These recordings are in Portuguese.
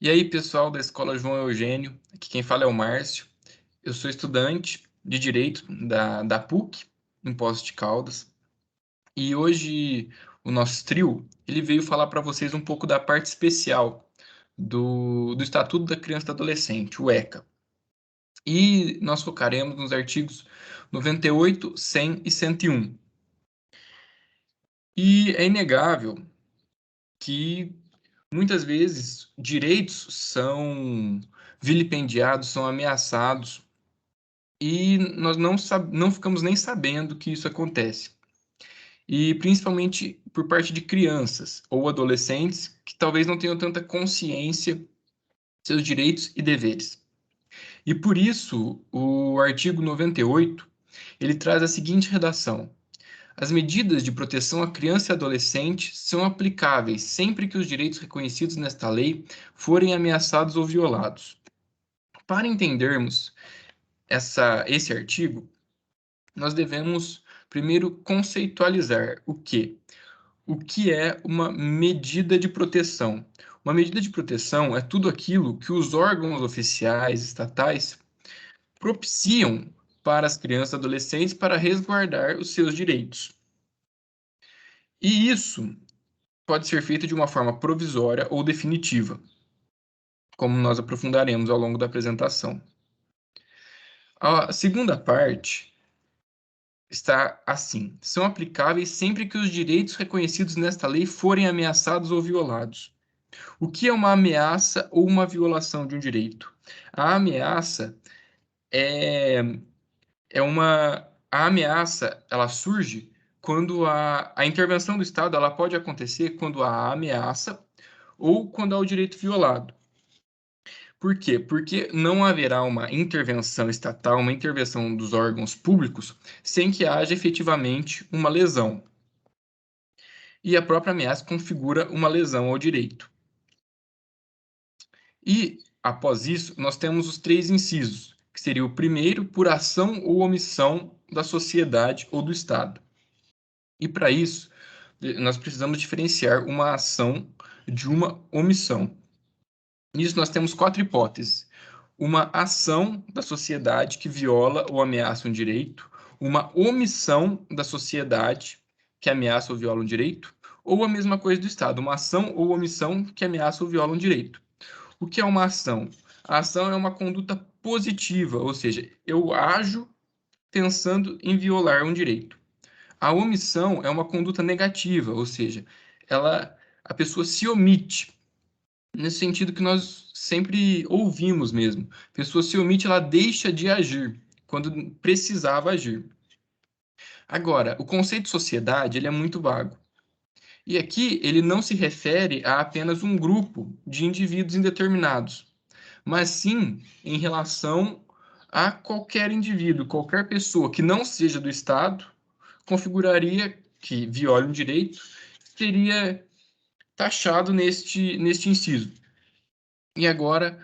E aí, pessoal da Escola João Eugênio, aqui quem fala é o Márcio. Eu sou estudante de Direito da PUC, em Poços de Caldas. E hoje o nosso trio, ele veio falar para vocês um pouco da parte especial do Estatuto da Criança e do Adolescente, o ECA. E nós focaremos nos artigos 98, 100 e 101. E é inegável que muitas vezes direitos são vilipendiados, são ameaçados e nós não ficamos nem sabendo que isso acontece. E principalmente por parte de crianças ou adolescentes que talvez não tenham tanta consciência de seus direitos e deveres. E por isso, o artigo 98, ele traz a seguinte redação: as medidas de proteção à criança e adolescente são aplicáveis sempre que os direitos reconhecidos nesta lei forem ameaçados ou violados. Para entendermos esse artigo, nós devemos primeiro conceitualizar o que é uma medida de proteção. Uma medida de proteção é tudo aquilo que os órgãos oficiais estatais propiciam para as crianças e adolescentes para resguardar os seus direitos. E isso pode ser feito de uma forma provisória ou definitiva, como nós aprofundaremos ao longo da apresentação. A segunda parte está assim: são aplicáveis sempre que os direitos reconhecidos nesta lei forem ameaçados ou violados. O que é uma ameaça ou uma violação de um direito? A ameaça é, a ameaça, ela surge quando a intervenção do Estado, ela pode acontecer quando há ameaça ou quando há o direito violado. Por quê? Porque não haverá uma intervenção estatal, uma intervenção dos órgãos públicos, sem que haja efetivamente uma lesão. E a própria ameaça configura uma lesão ao direito. E, após isso, nós temos os três incisos, que seria o primeiro, por ação ou omissão da sociedade ou do Estado. E, para isso, nós precisamos diferenciar uma ação de uma omissão. Nisso, nós temos quatro hipóteses: uma ação da sociedade que viola ou ameaça um direito, uma omissão da sociedade que ameaça ou viola um direito, ou a mesma coisa do Estado, uma ação ou omissão que ameaça ou viola um direito. O que é uma ação? A ação é uma conduta positiva, ou seja, eu ajo pensando em violar um direito. A omissão é uma conduta negativa, ou seja, a pessoa se omite, nesse sentido que nós sempre ouvimos mesmo. A pessoa se omite, ela deixa de agir quando precisava agir. Agora, o conceito de sociedade, ele é muito vago. E aqui ele não se refere a apenas um grupo de indivíduos indeterminados, mas sim em relação a qualquer indivíduo, qualquer pessoa que não seja do Estado, configuraria que viola um direito, seria taxado neste inciso. E agora,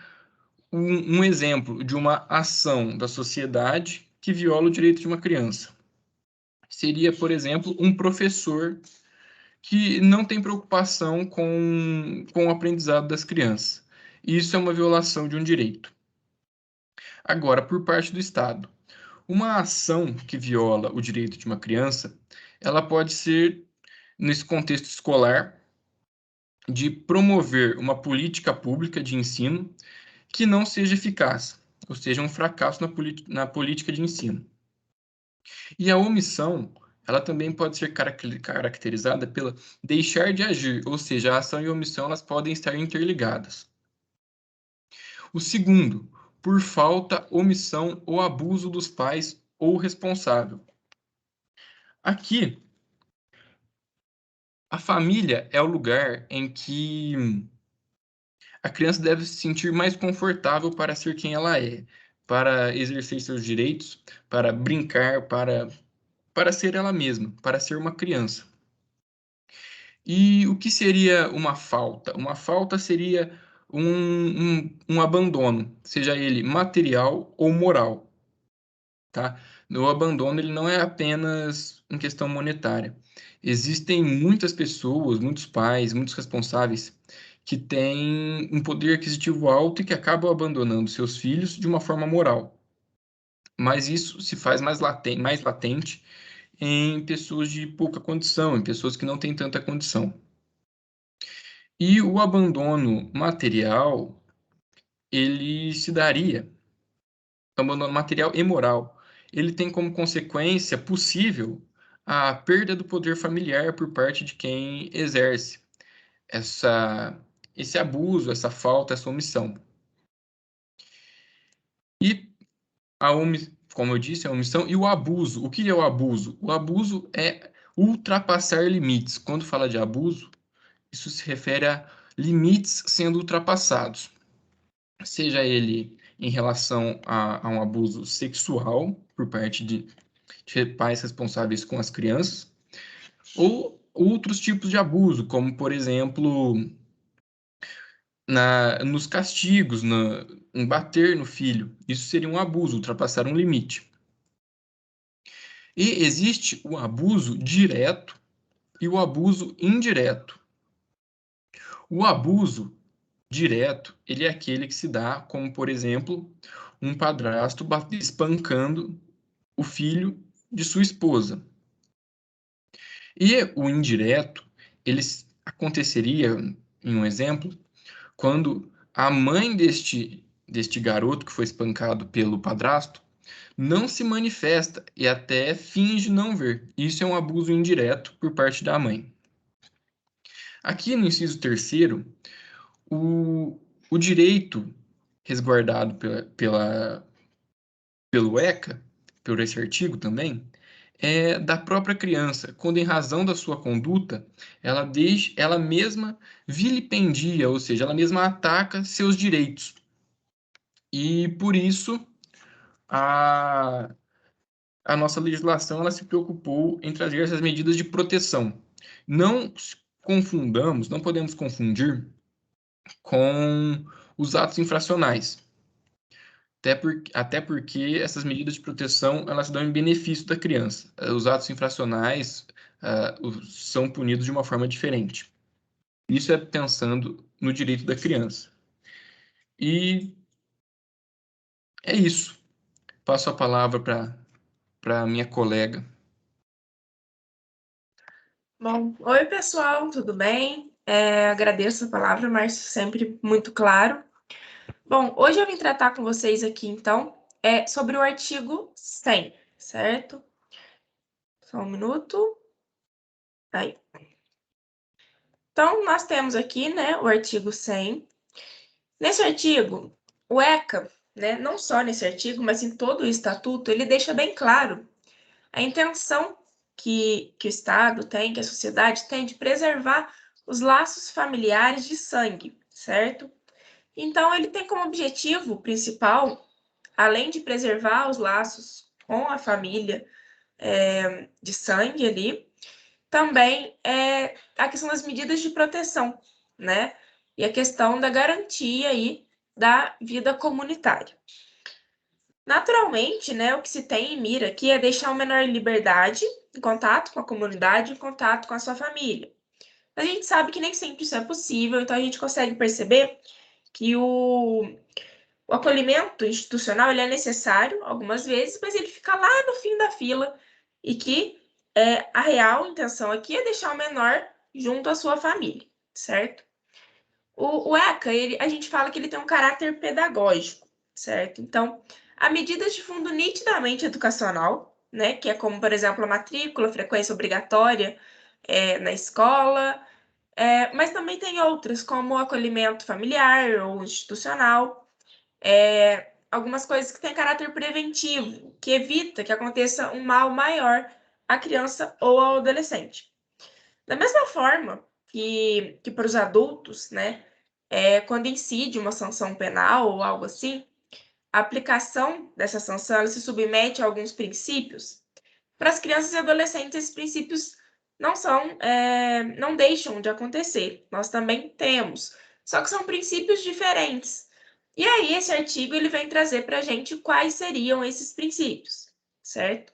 um exemplo de uma ação da sociedade que viola o direito de uma criança. Seria, por exemplo, um professor que não tem preocupação com o aprendizado das crianças. Isso é uma violação de um direito. Agora, por parte do Estado, uma ação que viola o direito de uma criança, ela pode ser, nesse contexto escolar, de promover uma política pública de ensino que não seja eficaz, ou seja, um fracasso na política de ensino. E a omissão, ela também pode ser caracterizada pela deixar de agir, ou seja, a ação e a omissão elas podem estar interligadas. O segundo, por falta, omissão ou abuso dos pais ou responsável. Aqui, a família é o lugar em que a criança deve se sentir mais confortável para ser quem ela é, para exercer seus direitos, para brincar, para ser ela mesma, para ser uma criança. E o que seria uma falta? Uma falta seria um abandono, seja ele material ou moral, tá? O abandono ele não é apenas em questão monetária. Existem muitas pessoas, muitos pais, muitos responsáveis que têm um poder aquisitivo alto e que acabam abandonando seus filhos de uma forma moral. Mas isso se faz mais latente em pessoas de pouca condição, em pessoas que não têm tanta condição. E o abandono material, ele se daria, abandono material e moral, ele tem como consequência possível a perda do poder familiar por parte de quem exerce esse abuso, essa falta, essa omissão. E como eu disse, a omissão e o abuso. O que é o abuso? O abuso é ultrapassar limites. Quando fala de abuso, isso se refere a limites sendo ultrapassados, seja ele em relação a um abuso sexual por parte de pais responsáveis com as crianças, ou outros tipos de abuso, como, por exemplo, nos castigos, em bater no filho. Isso seria um abuso, ultrapassar um limite. E existe o abuso direto e o abuso indireto. O abuso direto, ele é aquele que se dá, como, por exemplo, um padrasto espancando o filho de sua esposa. E o indireto, ele aconteceria, em um exemplo, quando a mãe deste garoto que foi espancado pelo padrasto não se manifesta e até finge não ver. Isso é um abuso indireto por parte da mãe. Aqui no inciso terceiro, o direito resguardado pelo ECA, por esse artigo também, é da própria criança, quando em razão da sua conduta, ela mesma vilipendia, ou seja, ela mesma ataca seus direitos. E por isso a, a nossa legislação ela se preocupou em trazer essas medidas de proteção. Não confundamos, não podemos confundir com os atos infracionais. Até porque essas medidas de proteção elas dão em benefício da criança. Os atos infracionais são punidos de uma forma diferente. Isso é pensando no direito da criança. E é isso. Passo a palavra para minha colega. Bom, oi pessoal, tudo bem? Agradeço a palavra, Márcio, sempre muito claro. Bom, hoje eu vim tratar com vocês aqui, então, sobre o artigo 100, certo? Só um minuto. Aí. Então, nós temos aqui, né, o artigo 100. Nesse artigo, o ECA, né, não só nesse artigo, mas em todo o estatuto, ele deixa bem claro a intenção que o Estado tem, que a sociedade tem de preservar os laços familiares de sangue, certo? Então, ele tem como objetivo principal, além de preservar os laços com a família de sangue ali, também a questão das medidas de proteção, né? E a questão da garantia aí da vida comunitária. Naturalmente, né, o que se tem em mira aqui é deixar o menor liberdade em contato com a comunidade, em contato com a sua família. A gente sabe que nem sempre isso é possível, então a gente consegue perceber que o acolhimento institucional ele é necessário algumas vezes, mas ele fica lá no fim da fila e que a real intenção aqui é deixar o menor junto à sua família, certo? O ECA, a gente fala que ele tem um caráter pedagógico, certo? Então, há medidas de fundo nitidamente educacional, né? Que é como, por exemplo, a matrícula, frequência obrigatória na escola, mas também tem outras, como o acolhimento familiar ou institucional, algumas coisas que têm caráter preventivo, que evita que aconteça um mal maior à criança ou ao adolescente. Da mesma forma que para os adultos, né, quando incide uma sanção penal ou algo assim, a aplicação dessa sanção ela se submete a alguns princípios. Para as crianças e adolescentes, esses princípios não deixam de acontecer. Nós também temos, só que são princípios diferentes. E aí esse artigo ele vem trazer para a gente quais seriam esses princípios, certo?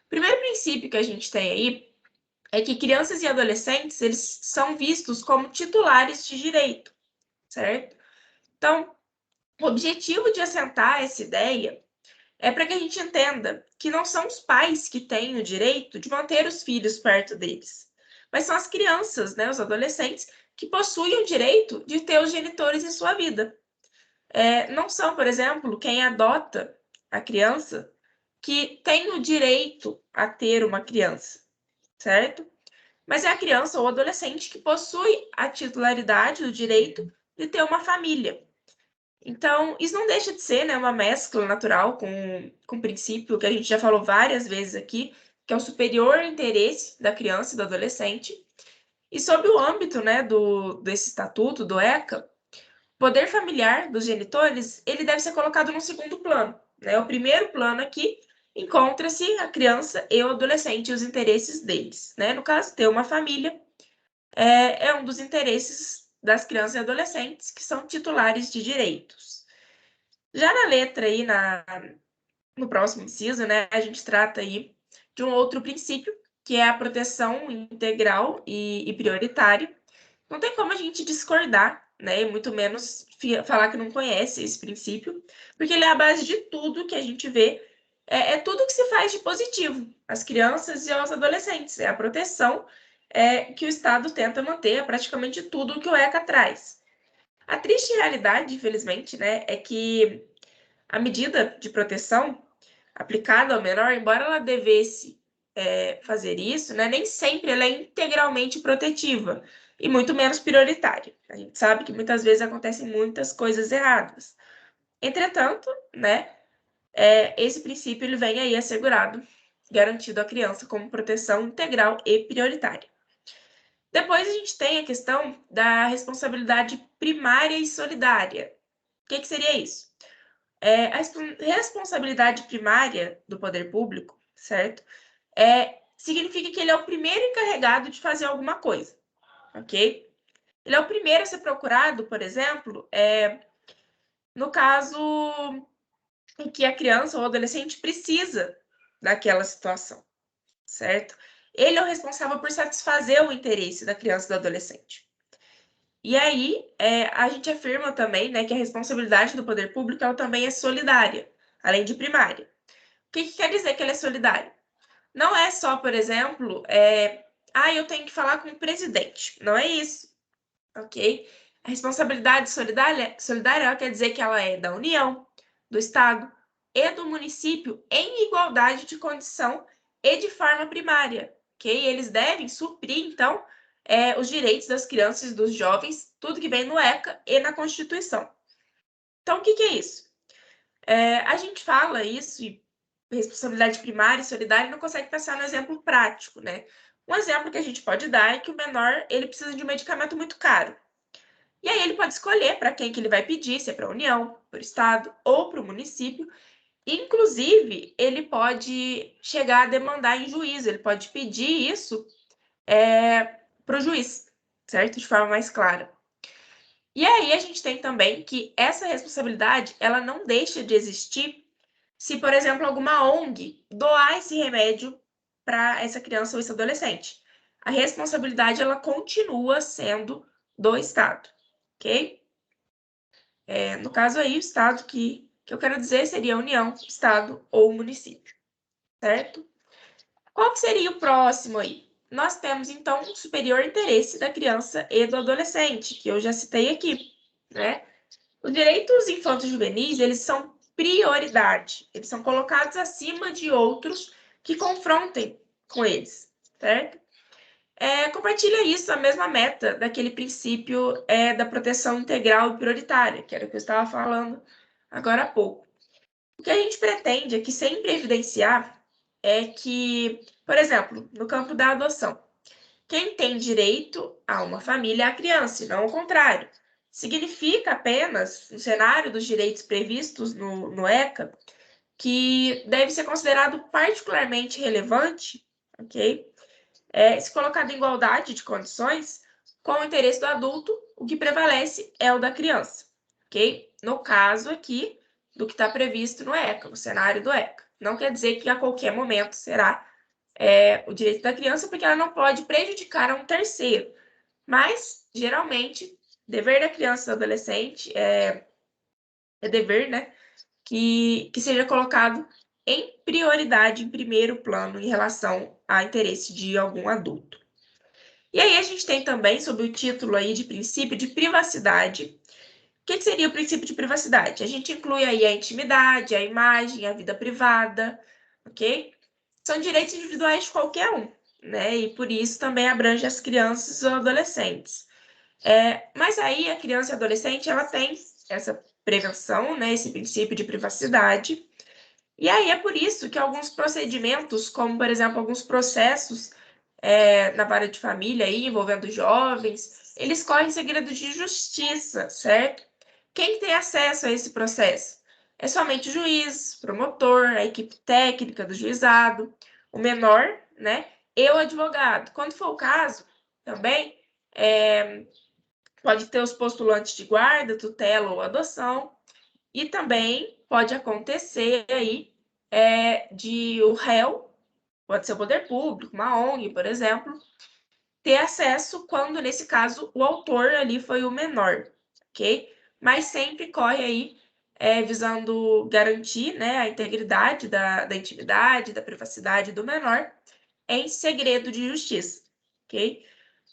O primeiro princípio que a gente tem aí é que crianças e adolescentes eles são vistos como titulares de direito, certo? Então, o objetivo de assentar essa ideia é para que a gente entenda que não são os pais que têm o direito de manter os filhos perto deles, mas são as crianças, né, os adolescentes, que possuem o direito de ter os genitores em sua vida. Não são, por exemplo, quem adota a criança que tem o direito a ter uma criança, certo? Mas é a criança ou adolescente que possui a titularidade do direito de ter uma família. Então, isso não deixa de ser, né, uma mescla natural com o princípio que a gente já falou várias vezes aqui, que é o superior interesse da criança e do adolescente. E sob o âmbito, né, desse estatuto, do ECA, o poder familiar dos genitores, ele deve ser colocado no segundo plano, né? O primeiro plano aqui encontra-se a criança e o adolescente e os interesses deles, né? No caso, ter uma família é um dos interesses das crianças e adolescentes que são titulares de direitos. Já na letra aí, no próximo inciso, né, a gente trata aí de um outro princípio, que é a proteção integral e prioritária. Não tem como a gente discordar, né, e muito menos falar que não conhece esse princípio, porque ele é a base de tudo que a gente vê, é tudo que se faz de positivo, as crianças e os adolescentes, é a proteção que o Estado tenta manter, é praticamente tudo que o ECA traz. A triste realidade, infelizmente, né, é que a medida de proteção aplicada ao menor, embora ela devesse fazer isso, né, nem sempre ela é integralmente protetiva e muito menos prioritária. A gente sabe que muitas vezes acontecem muitas coisas erradas. Entretanto, né, esse princípio ele vem aí assegurado, garantido à criança como proteção integral e prioritária. Depois a gente tem a questão da responsabilidade primária e solidária. O que seria isso? A responsabilidade primária do poder público, certo? Significa que ele é o primeiro encarregado de fazer alguma coisa, ok? Ele é o primeiro a ser procurado, por exemplo, no caso em que a criança ou adolescente precisa daquela situação, certo? Ele é o responsável por satisfazer o interesse da criança e do adolescente. E aí, a gente afirma também, né, que a responsabilidade do poder público ela também é solidária, além de primária. O que quer dizer que ela é solidária? Não é só, por exemplo, eu tenho que falar com o presidente. Não é isso, ok? A responsabilidade solidária ela quer dizer que ela é da União, do Estado e do município em igualdade de condição e de forma primária, ok? Eles devem suprir, então, os direitos das crianças e dos jovens, tudo que vem no ECA e na Constituição. Então, o que é isso? A gente fala isso e responsabilidade primária e solidária e não consegue pensar no exemplo prático, né? Um exemplo que a gente pode dar é que o menor ele precisa de um medicamento muito caro. E aí ele pode escolher para quem que ele vai pedir, se é para a União, para o Estado ou para o município. Inclusive, ele pode chegar a demandar em juízo, ele pode pedir isso para o juiz, certo? De forma mais clara. E aí a gente tem também que essa responsabilidade ela não deixa de existir se, por exemplo, alguma ONG doar esse remédio para essa criança ou esse adolescente. A responsabilidade ela continua sendo do Estado, ok? No caso aí, o Estado que eu quero dizer seria a União, Estado ou município, certo? Qual que seria o próximo aí? Nós temos, então, o superior interesse da criança e do adolescente, que eu já citei aqui, né? Os direitos infanto-juvenis, eles são prioridade. Eles são colocados acima de outros que confrontem com eles, certo? Compartilha isso, a mesma meta daquele princípio da proteção integral e prioritária, que era o que eu estava falando agora há pouco. O que a gente pretende aqui sempre evidenciar é que, por exemplo, no campo da adoção, quem tem direito a uma família é a criança, e não o contrário. Significa apenas, no cenário dos direitos previstos no ECA, que deve ser considerado particularmente relevante, ok? Se colocado em igualdade de condições com o interesse do adulto, o que prevalece é o da criança, ok? No caso aqui, do que está previsto no ECA, no cenário do ECA. Não quer dizer que a qualquer momento será o direito da criança, porque ela não pode prejudicar a um terceiro. Mas, geralmente, dever da criança e do adolescente é dever, né, que seja colocado em prioridade, em primeiro plano, em relação ao interesse de algum adulto. E aí a gente tem também, sob o título aí de princípio de privacidade. O que seria o princípio de privacidade? A gente inclui aí a intimidade, a imagem, a vida privada, ok? São direitos individuais de qualquer um, né? E por isso também abrange as crianças ou adolescentes. Mas aí a criança e a adolescente, ela tem essa prevenção, né? Esse princípio de privacidade. E aí é por isso que alguns procedimentos, como por exemplo alguns processos na vara de família aí, envolvendo jovens, eles correm segredo de justiça, certo? Quem tem acesso a esse processo? É somente o juiz, promotor, a equipe técnica do juizado, o menor, né? E o advogado. Quando for o caso, também pode ter os postulantes de guarda, tutela ou adoção, e também pode acontecer aí de o réu, pode ser o poder público, uma ONG, por exemplo, ter acesso quando, nesse caso, o autor ali foi o menor, ok? Mas sempre corre aí visando garantir, né, a integridade da intimidade, da privacidade do menor em segredo de justiça, ok?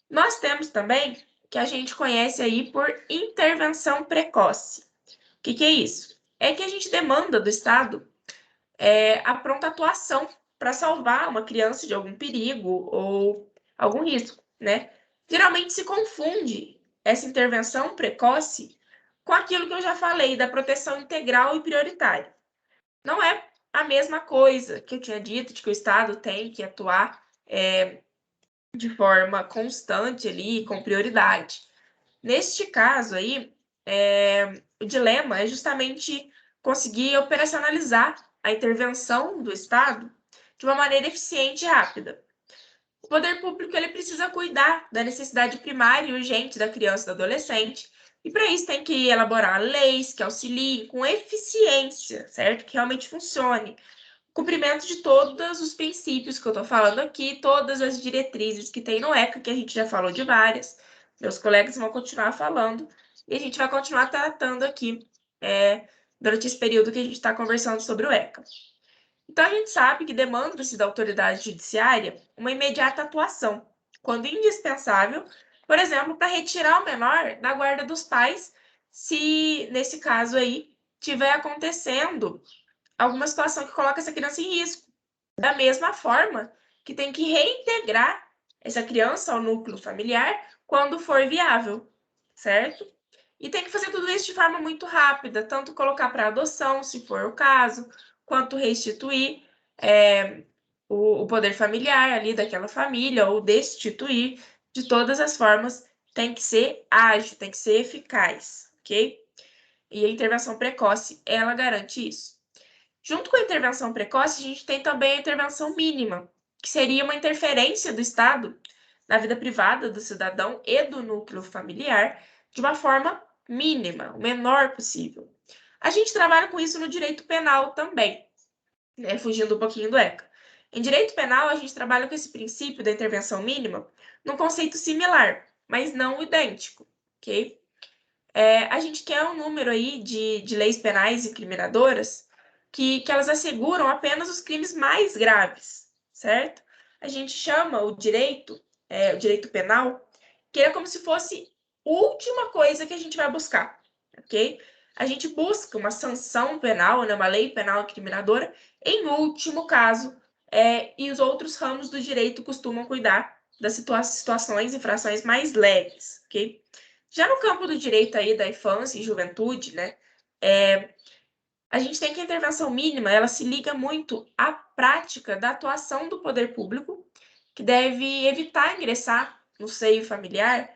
Nós temos também que a gente conhece aí por intervenção precoce. O que é isso? É que a gente demanda do Estado a pronta atuação para salvar uma criança de algum perigo ou algum risco, né? Geralmente se confunde essa intervenção precoce com aquilo que eu já falei da proteção integral e prioritária. Não é a mesma coisa que eu tinha dito de que o Estado tem que atuar de forma constante ali, com prioridade. Neste caso aí, o dilema é justamente conseguir operacionalizar a intervenção do Estado de uma maneira eficiente e rápida. O poder público ele precisa cuidar da necessidade primária e urgente da criança e do adolescente, e para isso tem que elaborar leis que auxiliem com eficiência, certo? Que realmente funcione. Cumprimento de todos os princípios que eu estou falando aqui, todas as diretrizes que tem no ECA, que a gente já falou de várias. Meus colegas vão continuar falando e a gente vai continuar tratando aqui durante esse período que a gente está conversando sobre o ECA. Então, a gente sabe que demanda-se da autoridade judiciária uma imediata atuação, quando indispensável, por exemplo, para retirar o menor da guarda dos pais, se, nesse caso aí, tiver acontecendo alguma situação que coloca essa criança em risco. Da mesma forma que tem que reintegrar essa criança ao núcleo familiar quando for viável, certo? E tem que fazer tudo isso de forma muito rápida, tanto colocar para adoção, se for o caso, quanto restituir o poder familiar ali daquela família, ou destituir. De todas as formas, tem que ser ágil, tem que ser eficaz, ok? E a intervenção precoce, ela garante isso. Junto com a intervenção precoce, a gente tem também a intervenção mínima, que seria uma interferência do Estado na vida privada do cidadão e do núcleo familiar de uma forma mínima, o menor possível. A gente trabalha com isso no direito penal também, né, fugindo um pouquinho do ECA. Em direito penal, a gente trabalha com esse princípio da intervenção mínima num conceito similar, mas não idêntico, ok? A gente quer um número aí de leis penais incriminadoras que elas asseguram apenas os crimes mais graves, certo? A gente chama o direito penal, que é como se fosse a última coisa que a gente vai buscar, ok? A gente busca uma sanção penal, né, uma lei penal incriminadora, em último caso, e os outros ramos do direito costumam cuidar das situações, infrações mais leves, ok? Já no campo do direito aí da infância e juventude, né, a gente tem que a intervenção mínima, ela se liga muito à prática da atuação do poder público, que deve evitar ingressar no seio familiar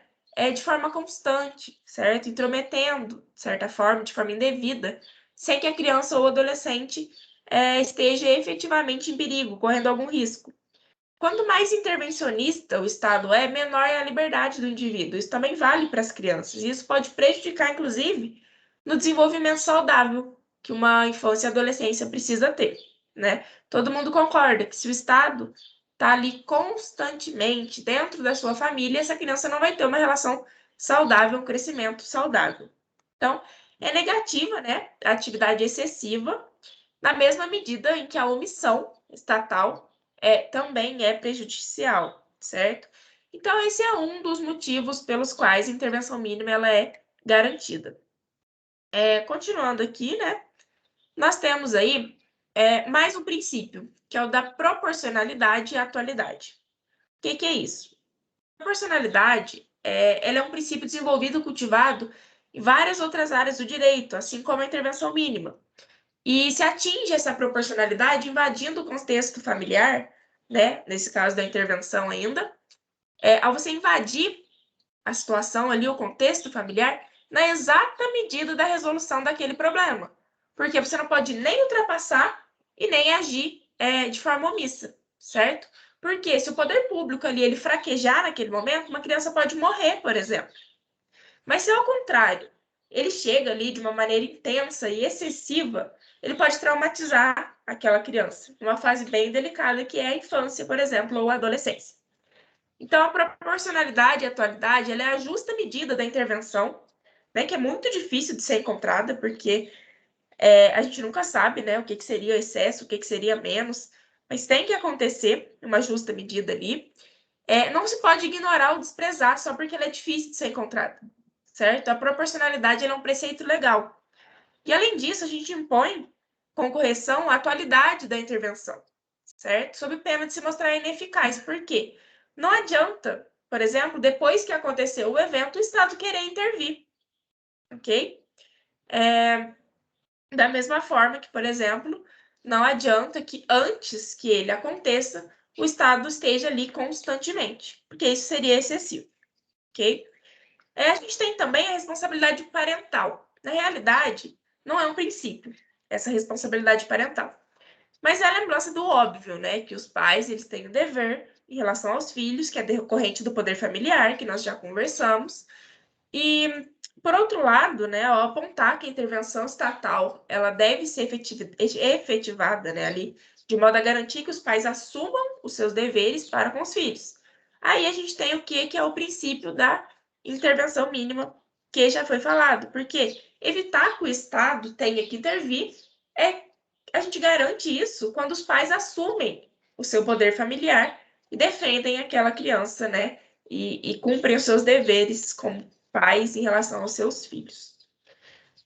de forma constante, certo? Intrometendo, de certa forma, de forma indevida, sem que a criança ou adolescente esteja efetivamente em perigo, correndo algum risco. Quanto mais intervencionista o Estado é, menor é a liberdade do indivíduo. Isso também vale para as crianças. E isso pode prejudicar, inclusive, no desenvolvimento saudável que uma infância e adolescência precisa ter, né? Todo mundo concorda que se o Estado está ali constantemente dentro da sua família, essa criança não vai ter uma relação saudável, um crescimento saudável. Então, é negativa, né, a atividade excessiva, na mesma medida em que a omissão estatal também é prejudicial, certo? Então, esse é um dos motivos pelos quais a intervenção mínima ela é garantida. Continuando aqui, né, nós temos aí mais um princípio, que é o da proporcionalidade e atualidade. O que é isso? A proporcionalidade ela é um princípio desenvolvido e cultivado em várias outras áreas do direito, assim como a intervenção mínima. E se atinge essa proporcionalidade invadindo o contexto familiar, né, nesse caso da intervenção ainda, ao você invadir a situação ali, o contexto familiar, na exata medida da resolução daquele problema. Porque você não pode nem ultrapassar e nem agir de forma omissa, certo? Porque se o poder público ali ele fraquejar naquele momento, uma criança pode morrer, por exemplo. Mas se ao contrário, ele chega ali de uma maneira intensa e excessiva, ele pode traumatizar aquela criança, numa fase bem delicada que é a infância, por exemplo, ou a adolescência. Então, a proporcionalidade e a atualidade ela é a justa medida da intervenção, né, que é muito difícil de ser encontrada, porque a gente nunca sabe, né, o que seria excesso, o que seria menos, mas tem que acontecer uma justa medida ali. Não se pode ignorar ou desprezar só porque ela é difícil de ser encontrada, certo? A proporcionalidade é um preceito legal. E, além disso, a gente impõe, com correção, a atualidade da intervenção, certo? Sob pena de se mostrar ineficaz. Por quê? Não adianta, por exemplo, depois que aconteceu o evento, o Estado querer intervir, ok? Da mesma forma que, por exemplo, não adianta que antes que ele aconteça, o Estado esteja ali constantemente, porque isso seria excessivo, ok? A gente tem também a responsabilidade parental. Na realidade, não é um princípio, essa responsabilidade parental. Mas é a lembrança do óbvio, né? Que os pais eles têm o dever em relação aos filhos, que é decorrente do poder familiar, que nós já conversamos. E, por outro lado, né, ao apontar que a intervenção estatal ela deve ser efetivada, né, ali, de modo a garantir que os pais assumam os seus deveres para com os filhos. Aí a gente tem o que é o princípio da intervenção mínima, que já foi falado, porque evitar que o Estado tenha que intervir a gente garante isso quando os pais assumem o seu poder familiar e defendem aquela criança, né? E cumprem os seus deveres como pais em relação aos seus filhos.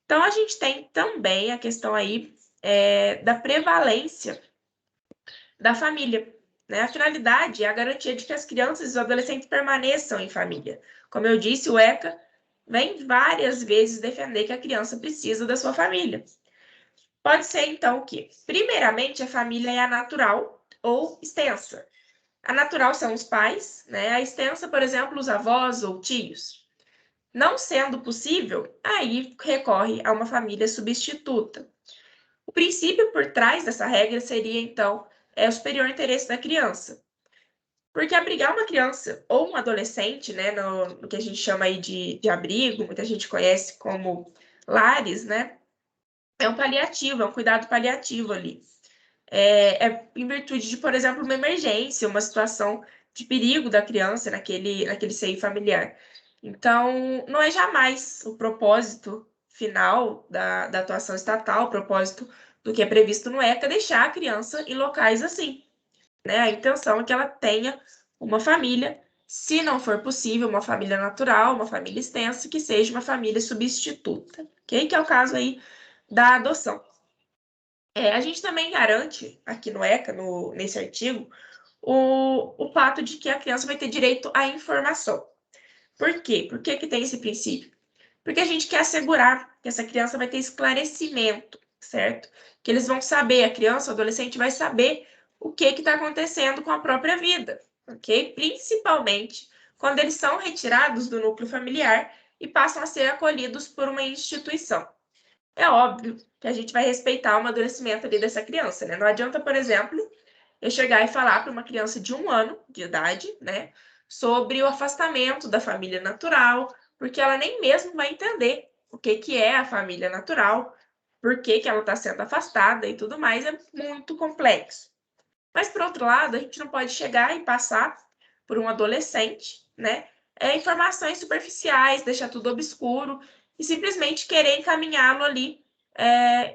Então, a gente tem também a questão aí da prevalência da família. Né? A finalidade é a garantia de que as crianças e os adolescentes permaneçam em família. Como eu disse, o ECA vem várias vezes defender que a criança precisa da sua família. Pode ser, então, o quê? Primeiramente, a família é a natural ou extensa. A natural são os pais, né? A extensa, por exemplo, os avós ou tios. Não sendo possível, aí recorre a uma família substituta. O princípio por trás dessa regra seria, então, o superior interesse da criança. Porque abrigar uma criança ou um adolescente, né, no que a gente chama aí de abrigo, muita gente conhece como lares, né, é um paliativo, é um cuidado paliativo ali. Em virtude de, por exemplo, uma emergência, uma situação de perigo da criança naquele seio familiar. Então, não é jamais o propósito final da atuação estatal, o propósito do que é previsto no ECA, deixar a criança em locais assim. Né? A intenção é que ela tenha uma família, se não for possível, uma família natural, uma família extensa, que seja uma família substituta, ok? Que é o caso aí da adoção. A gente também garante, aqui no ECA, nesse artigo, o fato de que a criança vai ter direito à informação. Por quê? Por que tem esse princípio? Porque a gente quer assegurar que essa criança vai ter esclarecimento, certo? Que eles vão saber, a criança, o adolescente vai saber o que está acontecendo com a própria vida, ok? Principalmente quando eles são retirados do núcleo familiar e passam a ser acolhidos por uma instituição. É óbvio que a gente vai respeitar o amadurecimento ali dessa criança, né? Não adianta, por exemplo, eu chegar e falar para uma criança de 1 ano de idade, né, sobre o afastamento da família natural, porque ela nem mesmo vai entender o que é a família natural, por que ela está sendo afastada e tudo mais, é muito complexo. Mas, por outro lado, a gente não pode chegar e passar por um adolescente, né, informações superficiais, deixar tudo obscuro e simplesmente querer encaminhá-lo ali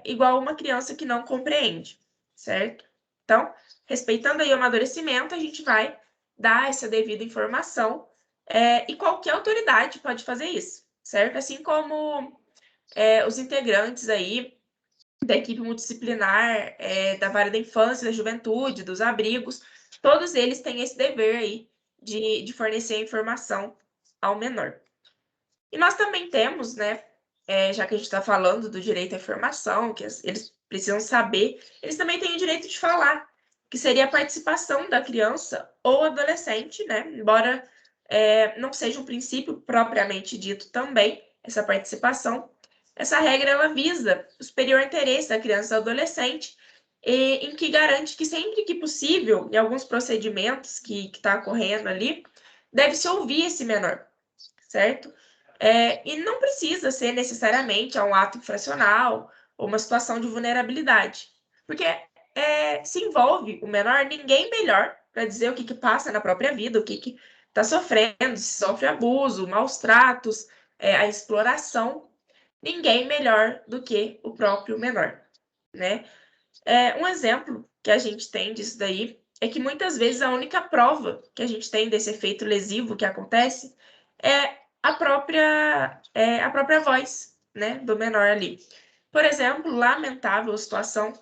igual uma criança que não compreende, certo? Então, respeitando aí o amadurecimento, a gente vai dar essa devida informação e qualquer autoridade pode fazer isso, certo? Assim como os integrantes aí da equipe multidisciplinar, da vara da infância, da juventude, dos abrigos, todos eles têm esse dever aí de fornecer a informação ao menor. E nós também temos, né, já que a gente está falando do direito à informação, que eles precisam saber, eles também têm o direito de falar, que seria a participação da criança ou adolescente, né, embora não seja um princípio propriamente dito também, essa participação. Essa regra ela visa o superior interesse da criança e do adolescente, em que garante que sempre que possível, em alguns procedimentos que está ocorrendo ali, deve-se ouvir esse menor, certo? E não precisa ser necessariamente um ato infracional ou uma situação de vulnerabilidade, porque se envolve o menor, ninguém melhor para dizer o que passa na própria vida, o que está sofrendo, se sofre abuso, maus tratos, a exploração, ninguém melhor do que o próprio menor, né? Um exemplo que a gente tem disso daí é que muitas vezes a única prova que a gente tem desse efeito lesivo que acontece é a própria voz, né, do menor ali. Por exemplo, lamentável situação,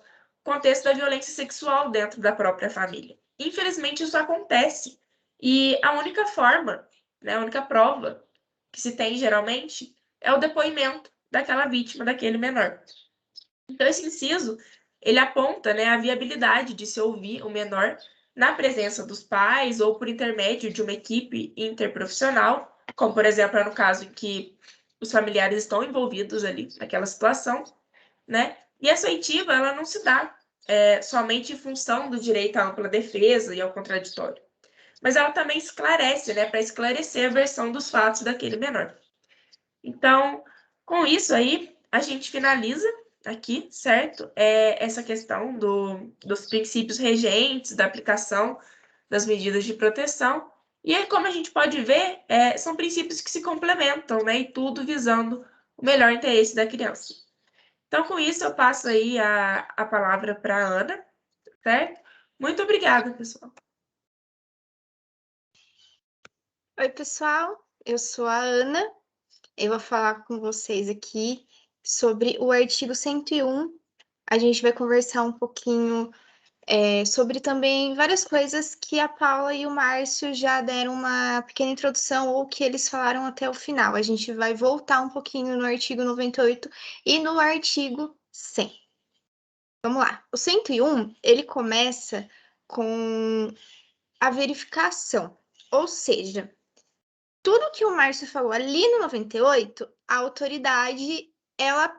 contexto da violência sexual dentro da própria família. Infelizmente isso acontece e a única forma, né, a única prova que se tem geralmente é o depoimento daquela vítima, daquele menor. Então, esse inciso, ele aponta, né, a viabilidade de se ouvir o menor na presença dos pais ou por intermédio de uma equipe interprofissional, como, por exemplo, é no caso em que os familiares estão envolvidos ali naquela situação, né? E essa oitiva, ela não se dá somente em função do direito à ampla defesa e ao contraditório, mas ela também esclarece, né, para esclarecer a versão dos fatos daquele menor. Então, com isso aí, a gente finaliza aqui, certo? Essa questão dos princípios regentes, da aplicação das medidas de proteção. E aí, como a gente pode ver, são princípios que se complementam, né? E tudo visando o melhor interesse da criança. Então, com isso, eu passo aí a palavra para a Ana, certo? Muito obrigada, pessoal. Oi, pessoal, eu sou a Ana. Eu vou falar com vocês aqui sobre o artigo 101. A gente vai conversar um pouquinho sobre também várias coisas que a Paula e o Márcio já deram uma pequena introdução ou que eles falaram até o final. A gente vai voltar um pouquinho no artigo 98 e no artigo 100. Vamos lá. O 101, ele começa com a verificação, ou seja, tudo que o Márcio falou ali no 98, a autoridade ela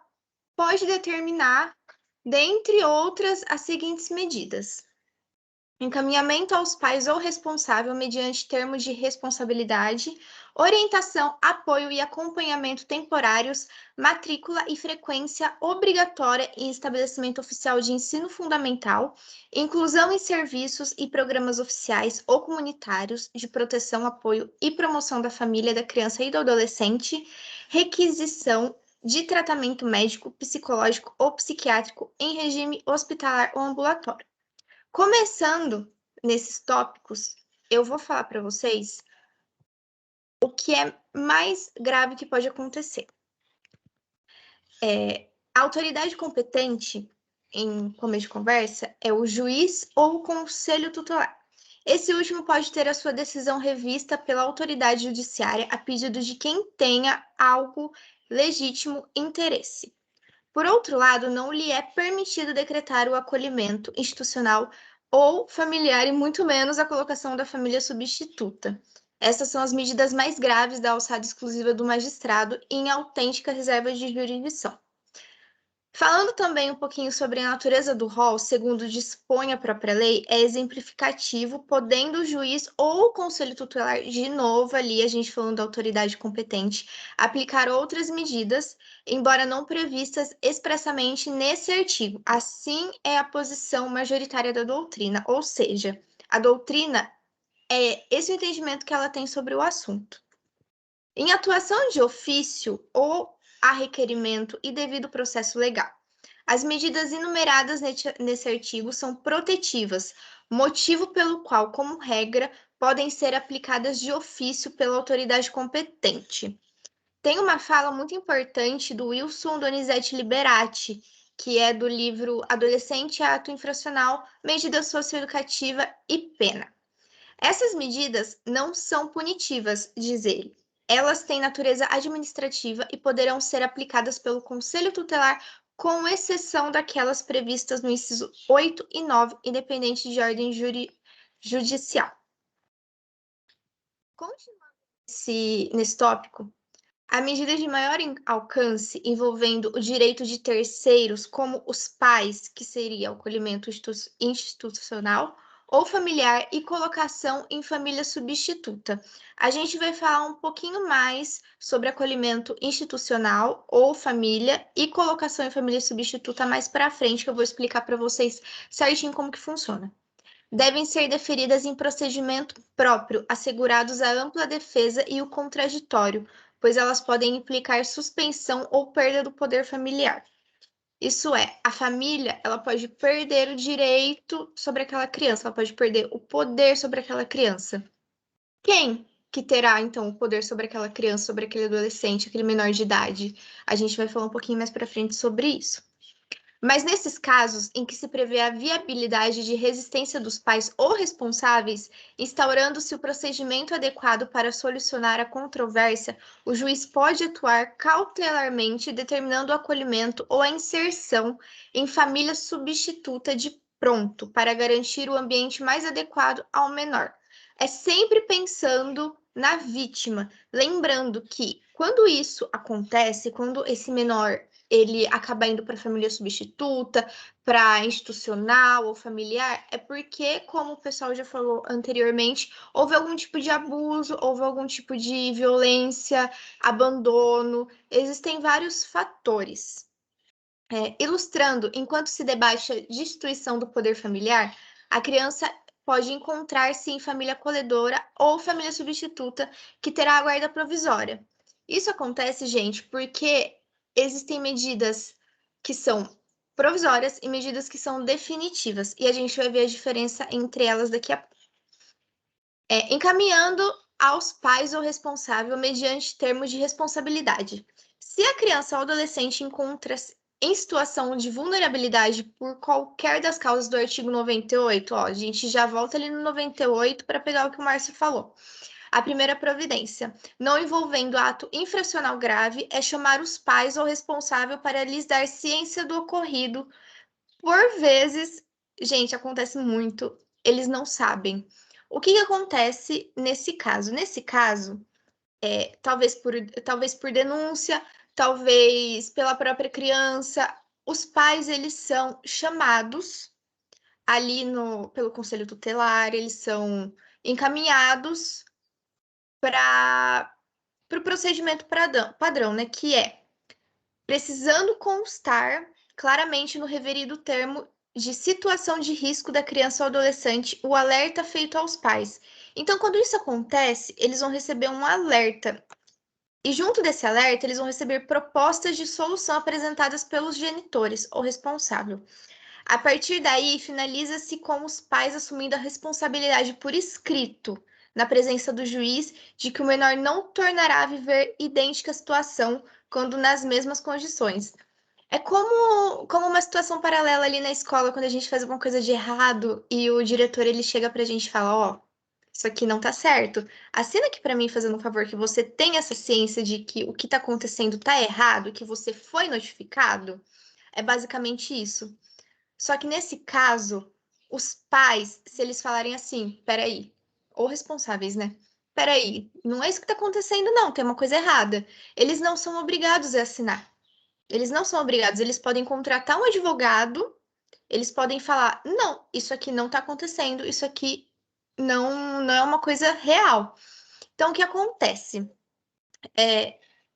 pode determinar, dentre outras, as seguintes medidas: encaminhamento aos pais ou responsável mediante termos de responsabilidade, orientação, apoio e acompanhamento temporários, matrícula e frequência obrigatória em estabelecimento oficial de ensino fundamental, inclusão em serviços e programas oficiais ou comunitários de proteção, apoio e promoção da família, da criança e do adolescente, requisição de tratamento médico, psicológico ou psiquiátrico em regime hospitalar ou ambulatório. Começando nesses tópicos, eu vou falar para vocês o que é mais grave que pode acontecer. A autoridade competente, em começo de conversa, é o juiz ou o conselho tutelar. Esse último pode ter a sua decisão revista pela autoridade judiciária a pedido de quem tenha algo legítimo interesse. Por outro lado, não lhe é permitido decretar o acolhimento institucional ou familiar e muito menos a colocação da família substituta. Essas são as medidas mais graves da alçada exclusiva do magistrado em autêntica reserva de jurisdição. Falando também um pouquinho sobre a natureza do rol, segundo dispõe a própria lei, é exemplificativo, podendo o juiz ou o conselho tutelar, de novo ali, a gente falando da autoridade competente, aplicar outras medidas, embora não previstas expressamente nesse artigo. Assim é a posição majoritária da doutrina, ou seja, a doutrina é esse o entendimento que ela tem sobre o assunto. em atuação de ofício ou a requerimento e devido processo legal. As medidas enumeradas nesse artigo são protetivas, motivo pelo qual, como regra, podem ser aplicadas de ofício pela autoridade competente. Tem uma fala muito importante do Wilson Donizete Liberati, que é do livro Adolescente Ato Infracional, Medida Socioeducativa e Pena. Essas medidas não são punitivas, diz ele. Elas têm natureza administrativa e poderão ser aplicadas pelo Conselho Tutelar, com exceção daquelas previstas no inciso 8 e 9, independente de ordem judicial. Continuando nesse tópico, a medida de maior alcance envolvendo o direito de terceiros, como os pais, que seria o acolhimento institucional ou familiar, e colocação em família substituta. A gente vai falar um pouquinho mais sobre acolhimento institucional ou família e colocação em família substituta mais para frente, que eu vou explicar para vocês certinho como que funciona. Devem ser deferidas em procedimento próprio, assegurados a ampla defesa e o contraditório, pois elas podem implicar suspensão ou perda do poder familiar. Isso é, a família, ela pode perder o direito sobre aquela criança, ela pode perder o poder sobre aquela criança. Quem que terá, então, o poder sobre aquela criança, sobre aquele adolescente, aquele menor de idade? A gente vai falar um pouquinho mais para frente sobre isso. Mas nesses casos em que se prevê a viabilidade de resistência dos pais ou responsáveis, instaurando-se o procedimento adequado para solucionar a controvérsia, o juiz pode atuar cautelarmente, determinando o acolhimento ou a inserção em família substituta de pronto, para garantir o ambiente mais adequado ao menor. É sempre pensando na vítima, lembrando que quando isso acontece, quando esse menor ele acaba indo para a família substituta, para institucional ou familiar, é porque, como o pessoal já falou anteriormente, houve algum tipo de abuso, houve algum tipo de violência, abandono, existem vários fatores. Ilustrando, enquanto se debate a destituição do poder familiar, a criança pode encontrar-se em família acolhedora ou família substituta, que terá a guarda provisória. Isso acontece, gente, porque existem medidas que são provisórias e medidas que são definitivas, e a gente vai ver a diferença entre elas daqui a pouco. Encaminhando aos pais ou responsável mediante termos de responsabilidade. Se a criança ou adolescente encontra-se em situação de vulnerabilidade por qualquer das causas do artigo 98, a gente já volta ali no 98 para pegar o que o Márcio falou. A primeira providência, não envolvendo ato infracional grave, é chamar os pais ou responsável para lhes dar ciência do ocorrido. Por vezes, gente, acontece muito, eles não sabem. O que acontece nesse caso? Nesse caso, talvez por denúncia, talvez pela própria criança, os pais eles são chamados ali pelo Conselho Tutelar, eles são encaminhados para o procedimento padrão, né? Que é precisando constar claramente no referido termo de situação de risco da criança ou adolescente o alerta feito aos pais. Então, quando isso acontece, eles vão receber um alerta. E junto desse alerta, eles vão receber propostas de solução apresentadas pelos genitores ou responsável. A partir daí, finaliza-se com os pais assumindo a responsabilidade por escrito, na presença do juiz, de que o menor não tornará a viver idêntica situação quando nas mesmas condições. É como uma situação paralela ali na escola, quando a gente faz alguma coisa de errado e o diretor ele chega pra gente e fala, ó, isso aqui não tá certo. Assina aqui pra mim, fazendo um favor, que você tem essa ciência de que o que tá acontecendo tá errado, que você foi notificado. É basicamente isso. Só que nesse caso, os pais, se eles falarem assim, peraí, ou responsáveis, né? Peraí, não é isso que tá acontecendo, não, tem uma coisa errada. Eles não são obrigados a assinar. Eles não são obrigados, eles podem contratar um advogado, eles podem falar, não, isso aqui não tá acontecendo, isso aqui não é uma coisa real. Então, o que acontece?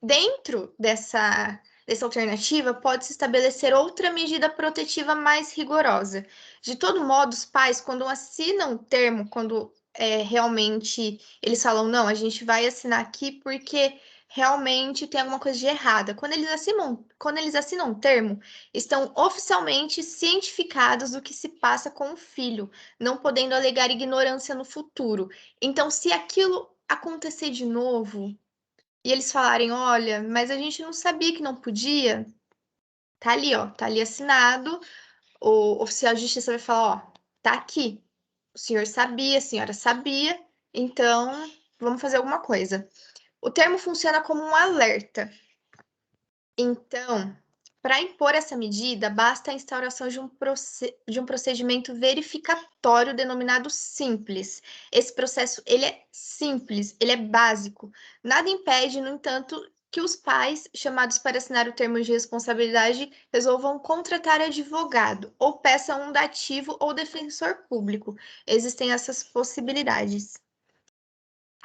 Dentro dessa alternativa, pode-se estabelecer outra medida protetiva mais rigorosa. De todo modo, os pais, quando assinam o termo, quando realmente eles falam, não, a gente vai assinar aqui porque realmente tem alguma coisa de errada. Quando eles assinam um termo, estão oficialmente cientificados do que se passa com o filho, não podendo alegar ignorância no futuro. Então, se aquilo acontecer de novo e eles falarem, olha, mas a gente não sabia que não podia, tá ali, ó, tá ali assinado, o oficial de justiça vai falar, ó, tá aqui. O senhor sabia, a senhora sabia, então vamos fazer alguma coisa. O termo funciona como um alerta. Então, para impor essa medida, basta a instauração de um procedimento verificatório denominado simples. Esse processo, ele é simples, ele é básico. Nada impede, no entanto, que os pais, chamados para assinar o termo de responsabilidade, resolvam contratar advogado ou peçam um dativo ou defensor público. Existem essas possibilidades.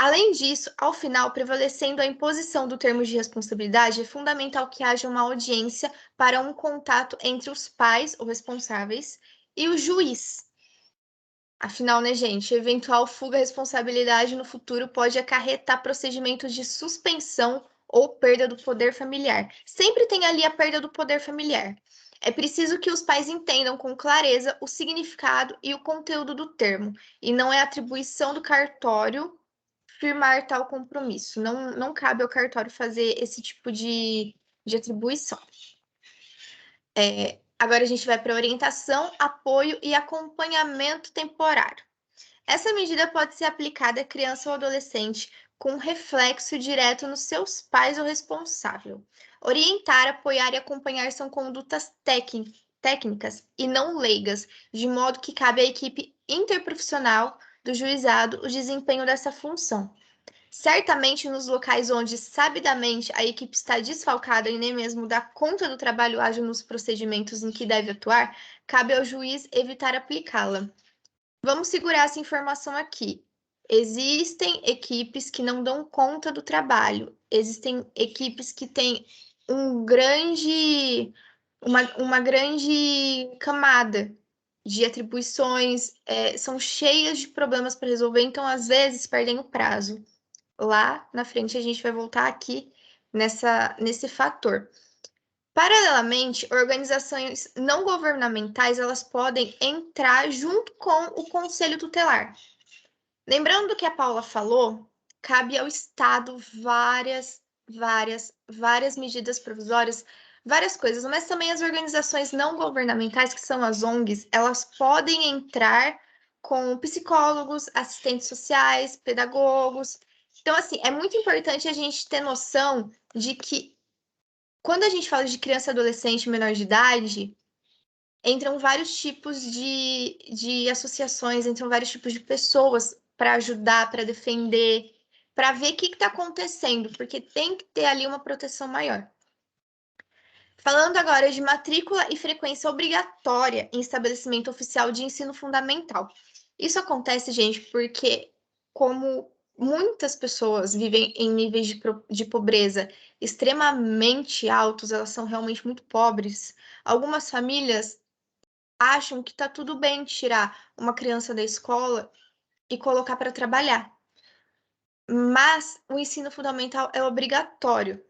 Além disso, ao final, prevalecendo a imposição do termo de responsabilidade, é fundamental que haja uma audiência para um contato entre os pais ou responsáveis e o juiz. Afinal, né, gente, eventual fuga à responsabilidade no futuro pode acarretar procedimentos de suspensão ou perda do poder familiar. Sempre tem ali a perda do poder familiar. É preciso que os pais entendam com clareza o significado e o conteúdo do termo, e não é atribuição do cartório firmar tal compromisso. Não cabe ao cartório fazer esse tipo de atribuição. Agora a gente vai para orientação, apoio e acompanhamento temporário. Essa medida pode ser aplicada a criança ou adolescente com reflexo direto nos seus pais ou responsável. Orientar, apoiar e acompanhar são condutas técnicas e não leigas, de modo que cabe à equipe interprofissional do juizado o desempenho dessa função. Certamente, nos locais onde, sabidamente, a equipe está desfalcada e nem mesmo dá conta do trabalho ágil nos procedimentos em que deve atuar, cabe ao juiz evitar aplicá-la. Vamos segurar essa informação aqui. Existem equipes que não dão conta do trabalho, existem equipes que têm uma grande camada de atribuições, são cheias de problemas para resolver, então às vezes perdem o prazo. Lá na frente a gente vai voltar aqui nesse fator. Paralelamente, organizações não governamentais elas podem entrar junto com o conselho tutelar. Lembrando do que a Paula falou, cabe ao Estado várias medidas provisórias, várias coisas, mas também as organizações não governamentais, que são as ONGs, elas podem entrar com psicólogos, assistentes sociais, pedagogos. Então, assim, é muito importante a gente ter noção de que quando a gente fala de criança, adolescente, menor de idade, entram vários tipos de associações, entram vários tipos de pessoas para ajudar, para defender, para ver o que está acontecendo, porque tem que ter ali uma proteção maior. Falando agora de matrícula e frequência obrigatória em estabelecimento oficial de ensino fundamental. Isso acontece, gente, porque como muitas pessoas vivem em níveis de pobreza extremamente altos, elas são realmente muito pobres. Algumas famílias acham que tá tudo bem tirar uma criança da escola e colocar para trabalhar. Mas o ensino fundamental é obrigatório.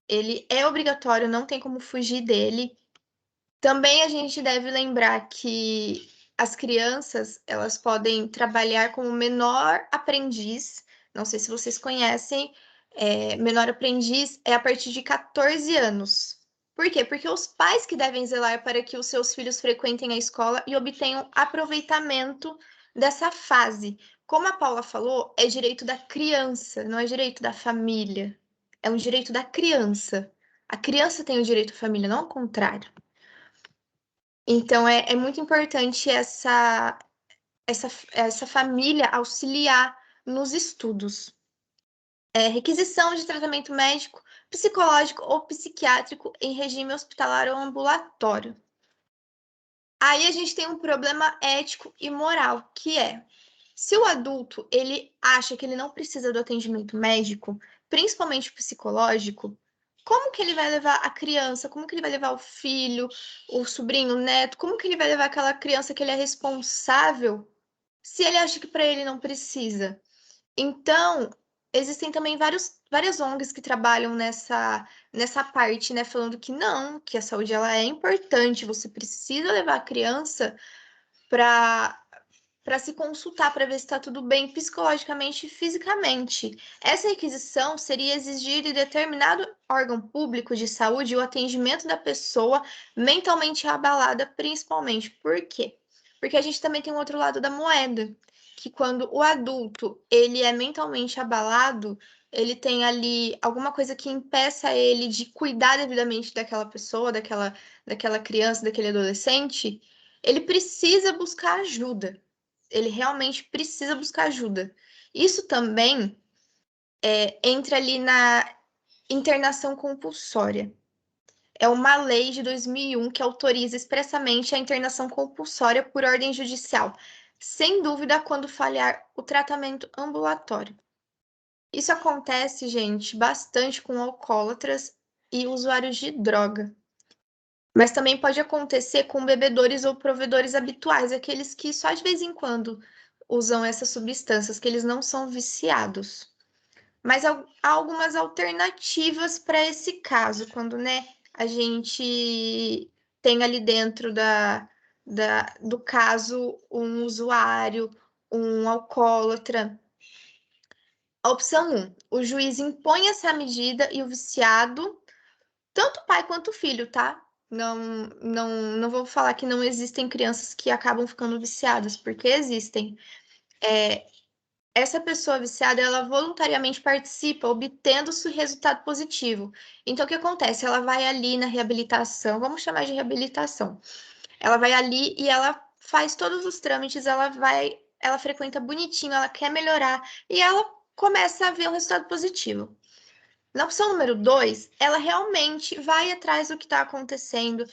Ele é obrigatório, não tem como fugir dele. Também a gente deve lembrar que as crianças, elas podem trabalhar como menor aprendiz. Não sei se vocês conhecem, menor aprendiz é a partir de 14 anos. Por quê? Porque os pais que devem zelar para que os seus filhos frequentem a escola e obtenham aproveitamento dessa fase. Como a Paula falou, é direito da criança, não é direito da família. É um direito da criança. A criança tem o direito à família, não ao contrário. Então, é muito importante essa família auxiliar nos estudos. Requisição de tratamento médico, psicológico ou psiquiátrico em regime hospitalar ou ambulatório. Aí a gente tem um problema ético e moral, que é, se o adulto ele acha que ele não precisa do atendimento médico, principalmente psicológico, como que ele vai levar a criança? Como que ele vai levar o filho, o sobrinho, o neto? Como que ele vai levar aquela criança que ele é responsável se ele acha que para ele não precisa? Então, existem também vários várias ONGs que trabalham nessa parte, né, falando que não, que a saúde ela é importante, você precisa levar a criança para se consultar, para ver se está tudo bem psicologicamente e fisicamente. Essa requisição seria exigir de determinado órgão público de saúde o atendimento da pessoa mentalmente abalada, principalmente. Por quê? Porque a gente também tem um outro lado da moeda, que quando o adulto ele é mentalmente abalado, ele tem ali alguma coisa que impeça ele de cuidar devidamente daquela pessoa, daquela criança, daquele adolescente, ele precisa buscar ajuda. Ele realmente precisa buscar ajuda. Isso também entra ali na internação compulsória. É uma lei de 2001 que autoriza expressamente a internação compulsória por ordem judicial, sem dúvida quando falhar o tratamento ambulatório. Isso acontece, gente, bastante com alcoólatras e usuários de droga. Mas também pode acontecer com bebedores ou provedores habituais, aqueles que só de vez em quando usam essas substâncias, que eles não são viciados. Mas há algumas alternativas para esse caso, quando, né, a gente tem ali dentro do caso um usuário, um alcoólatra. A opção 1, o juiz impõe essa medida e o viciado, tanto o pai quanto o filho, tá? Não vou falar que não existem crianças que acabam ficando viciadas, porque existem. Essa pessoa viciada, ela voluntariamente participa, obtendo-se resultado positivo. Então, o que acontece? Ela vai ali na reabilitação, vamos chamar de reabilitação. Ela vai ali e ela faz todos os trâmites, ela frequenta bonitinho, ela quer melhorar e ela começa a ver um resultado positivo. Na opção número 2, ela realmente vai atrás do que está acontecendo.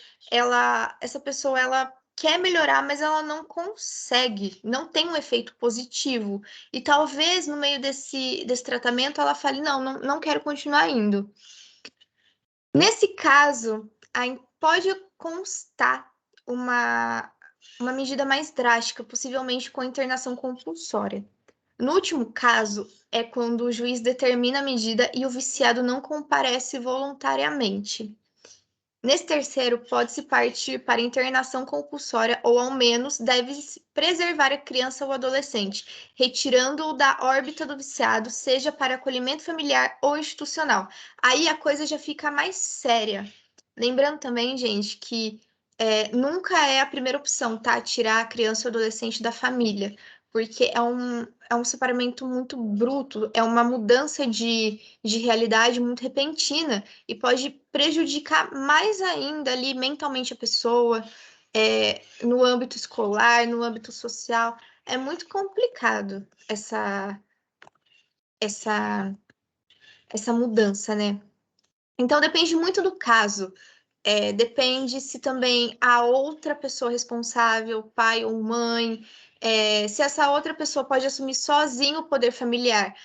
Essa pessoa, ela quer melhorar, mas ela não consegue, não tem um efeito positivo. E talvez no meio desse tratamento ela fale, não quero continuar indo. Nesse caso, pode constar uma medida mais drástica, possivelmente com internação compulsória. No último caso, é quando o juiz determina a medida e o viciado não comparece voluntariamente. Nesse terceiro, pode-se partir para internação compulsória ou, ao menos, deve-se preservar a criança ou adolescente, retirando-o da órbita do viciado, seja para acolhimento familiar ou institucional. Aí a coisa já fica mais séria. Lembrando também, gente, que nunca é a primeira opção, tá? Tirar a criança ou adolescente da família, porque é um separamento muito bruto, é uma mudança de realidade muito repentina e pode prejudicar mais ainda ali mentalmente a pessoa, no âmbito escolar, no âmbito social. É muito complicado essa mudança, né? Então depende muito do caso. Depende se também a outra pessoa responsável, pai ou mãe, se essa outra pessoa pode assumir sozinho o poder familiar.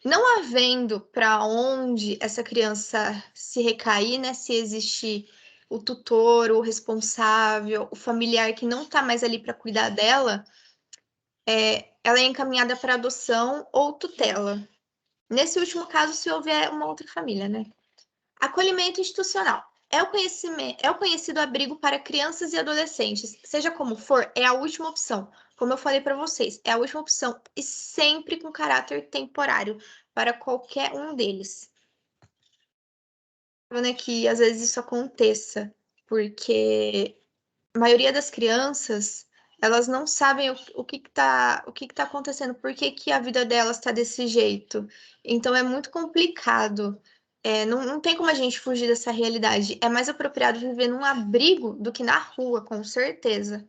Não havendo para onde essa criança se recair, né? Se existe o tutor, o responsável, o familiar que não está mais ali para cuidar dela, ela é encaminhada para adoção ou tutela. Nesse último caso, se houver uma outra família, né? Acolhimento institucional. É o conhecido abrigo para crianças e adolescentes. Seja como for, é a última opção. Como eu falei para vocês, é a última opção e sempre com caráter temporário para qualquer um deles. Né, que às vezes isso aconteça, porque a maioria das crianças, elas não sabem o que tá acontecendo, por que a vida delas está desse jeito. Então é muito complicado. Não tem como a gente fugir dessa realidade. É mais apropriado viver num abrigo do que na rua, com certeza.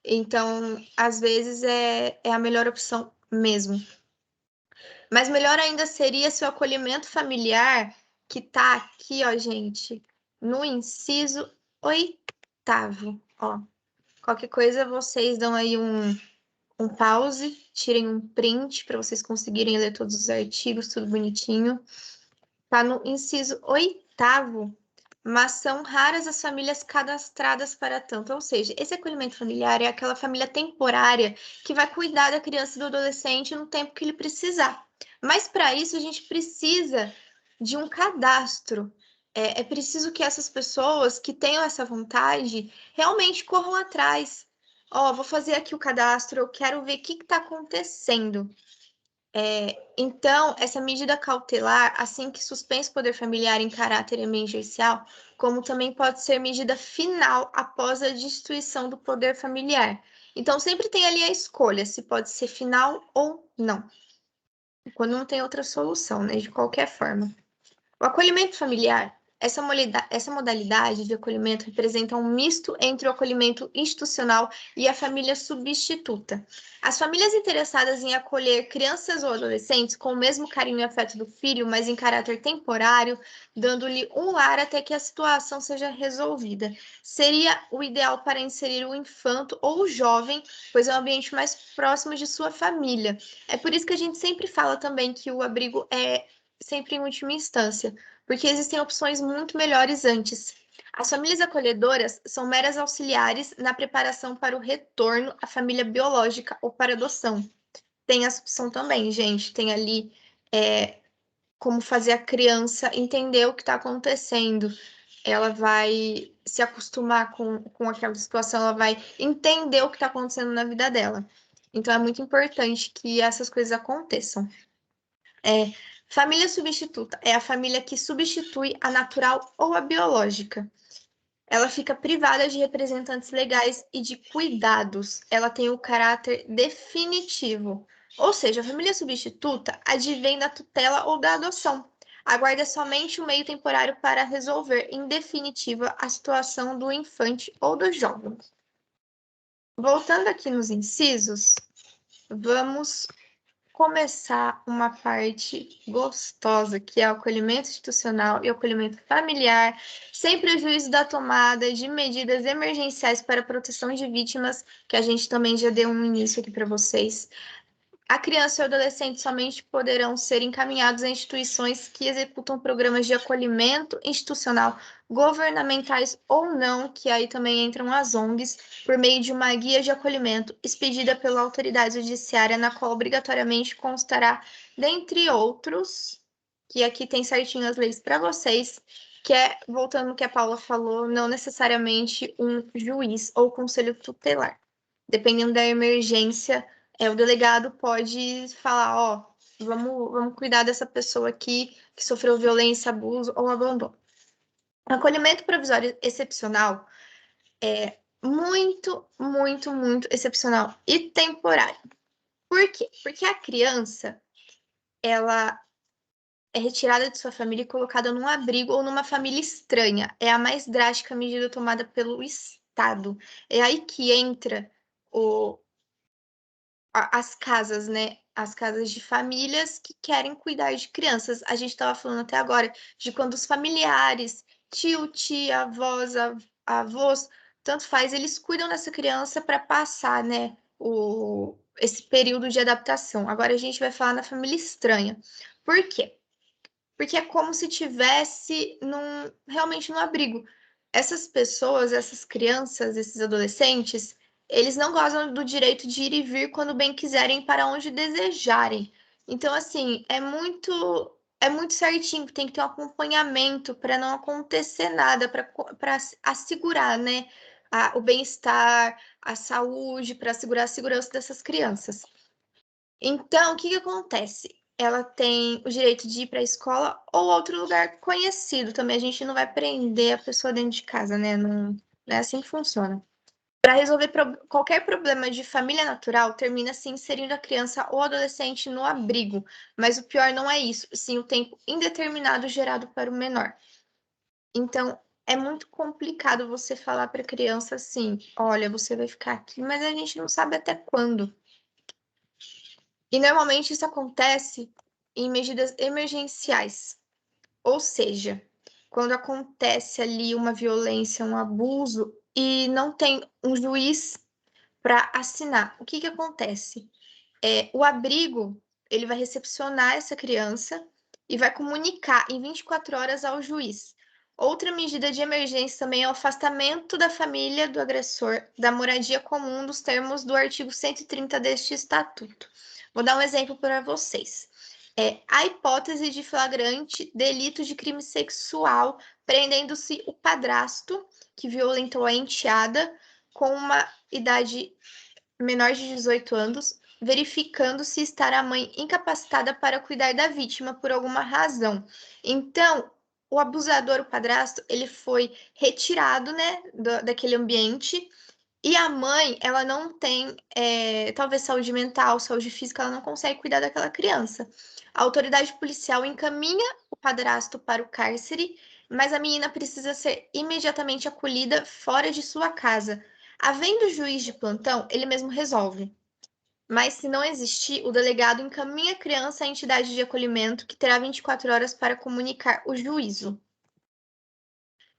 Então, às vezes, é a melhor opção mesmo. Mas melhor ainda seria se o acolhimento familiar, que tá aqui, ó, gente, no inciso 8º, ó. Qualquer coisa, vocês dão aí um pause, tirem um print para vocês conseguirem ler todos os artigos, tudo bonitinho. Tá no inciso 8º, mas são raras as famílias cadastradas para tanto. Ou seja, esse acolhimento familiar é aquela família temporária que vai cuidar da criança e do adolescente no tempo que ele precisar. Mas para isso a gente precisa de um cadastro. É preciso que essas pessoas que tenham essa vontade realmente corram atrás. Ó, vou fazer aqui o cadastro, eu quero ver o que está acontecendo. Então, essa medida cautelar, assim que suspenso poder familiar em caráter emergencial, como também pode ser medida final após a destituição do poder familiar. Então, sempre tem ali a escolha se pode ser final ou não, quando não tem outra solução, né? De qualquer forma. O acolhimento familiar, essa modalidade de acolhimento representa um misto entre o acolhimento institucional e a família substituta. As famílias interessadas em acolher crianças ou adolescentes com o mesmo carinho e afeto do filho, mas em caráter temporário, dando-lhe um lar até que a situação seja resolvida. Seria o ideal para inserir o infanto ou o jovem, pois é um ambiente mais próximo de sua família. É por isso que a gente sempre fala também que o abrigo é sempre em última instância, porque existem opções muito melhores antes. As famílias acolhedoras são meras auxiliares na preparação para o retorno à família biológica ou para adoção. Tem essa opção também, gente. Tem ali como fazer a criança entender o que está acontecendo. Ela vai se acostumar com aquela situação, ela vai entender o que está acontecendo na vida dela. Então, é muito importante que essas coisas aconteçam. Família substituta é a família que substitui a natural ou a biológica. Ela fica privada de representantes legais e de cuidados. Ela tem o caráter definitivo. Ou seja, a família substituta advém da tutela ou da adoção. Aguarda somente um meio temporário para resolver, em definitiva, a situação do infante ou do jovem. Voltando aqui nos incisos, vamos começar uma parte gostosa, que é o acolhimento institucional e o acolhimento familiar, sem prejuízo da tomada de medidas emergenciais para a proteção de vítimas, que a gente também já deu um início aqui para vocês. A criança e o adolescente somente poderão ser encaminhados a instituições que executam programas de acolhimento institucional, governamentais ou não, que aí também entram as ONGs, por meio de uma guia de acolhimento expedida pela autoridade judiciária, na qual obrigatoriamente constará, dentre outros, que aqui tem certinho as leis para vocês, que é, voltando ao que a Paula falou, não necessariamente um juiz ou conselho tutelar. Dependendo da emergência, o delegado pode falar, ó, vamos cuidar dessa pessoa aqui que sofreu violência, abuso ou abandono. Acolhimento provisório excepcional é muito, muito, muito excepcional e temporário. Por quê? Porque a criança, ela é retirada de sua família e colocada num abrigo ou numa família estranha. É a mais drástica medida tomada pelo Estado. É aí que entra as casas, né? As casas de famílias que querem cuidar de crianças. A gente estava falando até agora de quando os familiares, tio, tia, avós, avós, tanto faz, eles cuidam dessa criança para passar, né? Esse período de adaptação. Agora a gente vai falar na família estranha. Por quê? Porque é como se tivesse realmente num abrigo. Essas pessoas, essas crianças, esses adolescentes, eles não gozam do direito de ir e vir quando bem quiserem para onde desejarem. Então, assim, é muito certinho, tem que ter um acompanhamento para não acontecer nada, para assegurar, né, o bem-estar, a saúde, para assegurar a segurança dessas crianças. Então, o que acontece? Ela tem o direito de ir para a escola ou outro lugar conhecido também. A gente não vai prender a pessoa dentro de casa, né? Não é assim que funciona. Para resolver qualquer problema de família natural, termina-se inserindo a criança ou adolescente no abrigo. Mas o pior não é isso, sim o tempo indeterminado gerado para o menor. Então, é muito complicado você falar para a criança assim: olha, você vai ficar aqui, mas a gente não sabe até quando. E normalmente isso acontece em medidas emergenciais, ou seja, quando acontece ali uma violência, um abuso e não tem um juiz para assinar. O que acontece? O abrigo, ele vai recepcionar essa criança e vai comunicar em 24 horas ao juiz. Outra medida de emergência também é o afastamento da família do agressor da moradia comum dos termos do artigo 130 deste estatuto. Vou dar um exemplo para vocês. a hipótese de flagrante delito de crime sexual, prendendo-se o padrasto que violentou a enteada com uma idade menor de 18 anos, verificando se estar a mãe incapacitada para cuidar da vítima por alguma razão. Então, o abusador, o padrasto, ele foi retirado, né, daquele ambiente, e a mãe, ela não tem, talvez saúde mental, saúde física, ela não consegue cuidar daquela criança. A autoridade policial encaminha o padrasto para o cárcere, mas a menina precisa ser imediatamente acolhida fora de sua casa. Havendo juiz de plantão, ele mesmo resolve. Mas se não existir, o delegado encaminha a criança à entidade de acolhimento, que terá 24 horas para comunicar o juízo.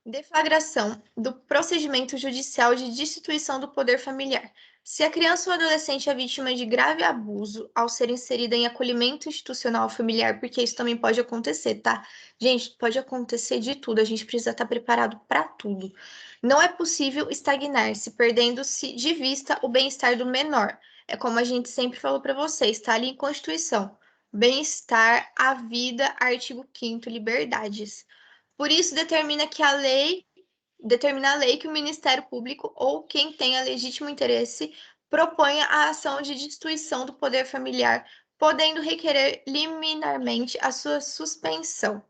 Deflagração do procedimento judicial de destituição do poder familiar. Se a criança ou adolescente é vítima de grave abuso ao ser inserida em acolhimento institucional familiar, porque isso também pode acontecer, tá? Gente, pode acontecer de tudo, a gente precisa estar preparado para tudo. Não é possível estagnar-se, perdendo-se de vista o bem-estar do menor. É como a gente sempre falou para vocês, está ali em Constituição. Bem-estar, a vida, artigo 5º, liberdades. Por isso, determina a lei que o Ministério Público ou quem tenha legítimo interesse proponha a ação de destituição do poder familiar, podendo requerer liminarmente a sua suspensão.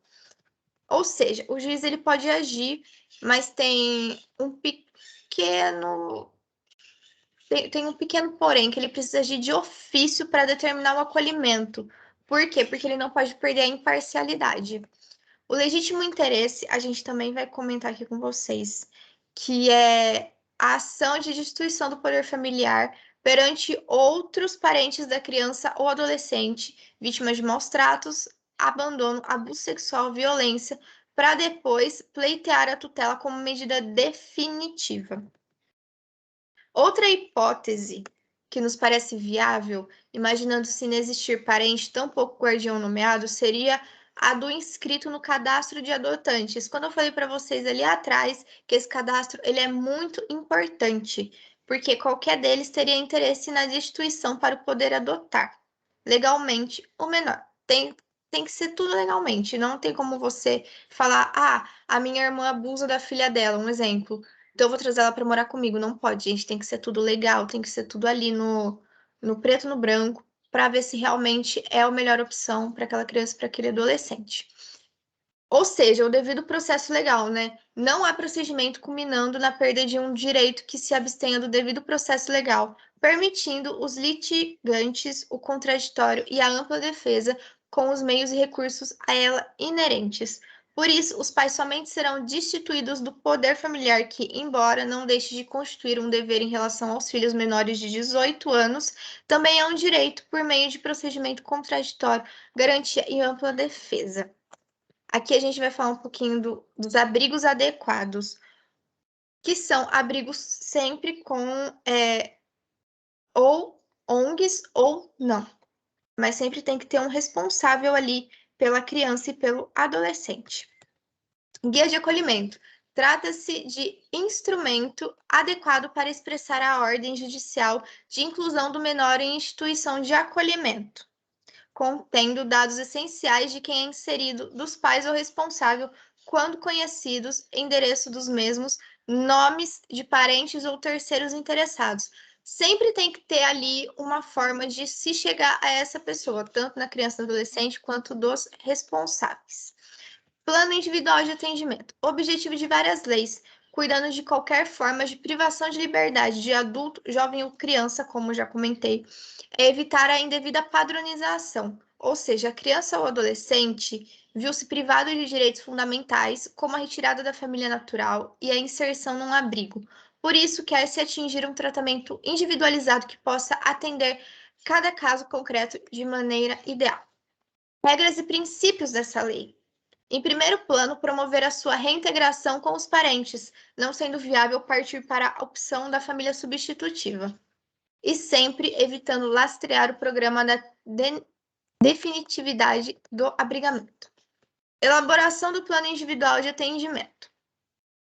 Ou seja, o juiz ele pode agir, mas tem um pequeno porém, que ele precisa agir de ofício para determinar o acolhimento. Por quê? Porque ele não pode perder a imparcialidade. O legítimo interesse, a gente também vai comentar aqui com vocês, que é a ação de destituição do poder familiar perante outros parentes da criança ou adolescente, vítimas de maus tratos, abandono, abuso sexual, violência, para depois pleitear a tutela como medida definitiva. Outra hipótese que nos parece viável, imaginando se não existir parente, tampouco guardião nomeado, seria a do inscrito no cadastro de adotantes. Quando eu falei para vocês ali atrás que esse cadastro ele é muito importante, porque qualquer deles teria interesse na destituição para o poder adotar legalmente o menor. Tem que ser tudo legalmente, não tem como você falar, a minha irmã abusa da filha dela, um exemplo. Então eu vou trazer ela para morar comigo. Não pode, gente. Tem que ser tudo legal, tem que ser tudo ali no preto e no branco, para ver se realmente é a melhor opção para aquela criança, para aquele adolescente. Ou seja, o devido processo legal, né? Não há procedimento culminando na perda de um direito que se abstenha do devido processo legal, permitindo os litigantes o contraditório e a ampla defesa com os meios e recursos a ela inerentes. Por isso, os pais somente serão destituídos do poder familiar que, embora não deixe de constituir um dever em relação aos filhos menores de 18 anos, também é um direito por meio de procedimento contraditório, garantia e ampla defesa. Aqui a gente vai falar um pouquinho dos abrigos adequados, que são abrigos sempre com ou ONGs ou não, mas sempre tem que ter um responsável ali pela criança e pelo adolescente. Guia de acolhimento. Trata-se de instrumento adequado para expressar a ordem judicial de inclusão do menor em instituição de acolhimento, contendo dados essenciais de quem é inserido, dos pais ou responsável, quando conhecidos, endereço dos mesmos, nomes de parentes ou terceiros interessados. Sempre tem que ter ali uma forma de se chegar a essa pessoa, tanto na criança e no adolescente, quanto dos responsáveis. Plano individual de atendimento. Objetivo de várias leis, cuidando de qualquer forma de privação de liberdade de adulto, jovem ou criança, como já comentei, é evitar a indevida padronização, ou seja, a criança ou adolescente viu-se privado de direitos fundamentais, como a retirada da família natural e a inserção num abrigo. Por isso, quer-se atingir um tratamento individualizado que possa atender cada caso concreto de maneira ideal. Regras e princípios dessa lei. Em primeiro plano, promover a sua reintegração com os parentes, não sendo viável partir para a opção da família substitutiva. E sempre evitando lastrear o programa da definitividade do abrigamento. Elaboração do plano individual de atendimento.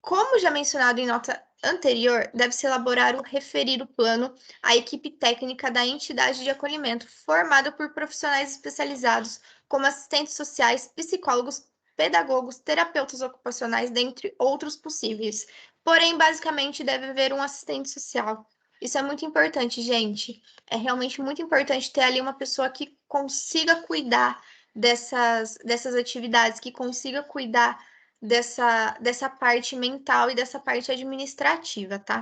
Como já mencionado em nota anterior, deve-se elaborar o referido plano à equipe técnica da entidade de acolhimento, formada por profissionais especializados como assistentes sociais, psicólogos, pedagogos, terapeutas ocupacionais, dentre outros possíveis. Porém, basicamente, deve haver um assistente social. Isso é muito importante, gente. É realmente muito importante ter ali uma pessoa que consiga cuidar dessas atividades, que consiga cuidar dessa parte mental e dessa parte administrativa, tá?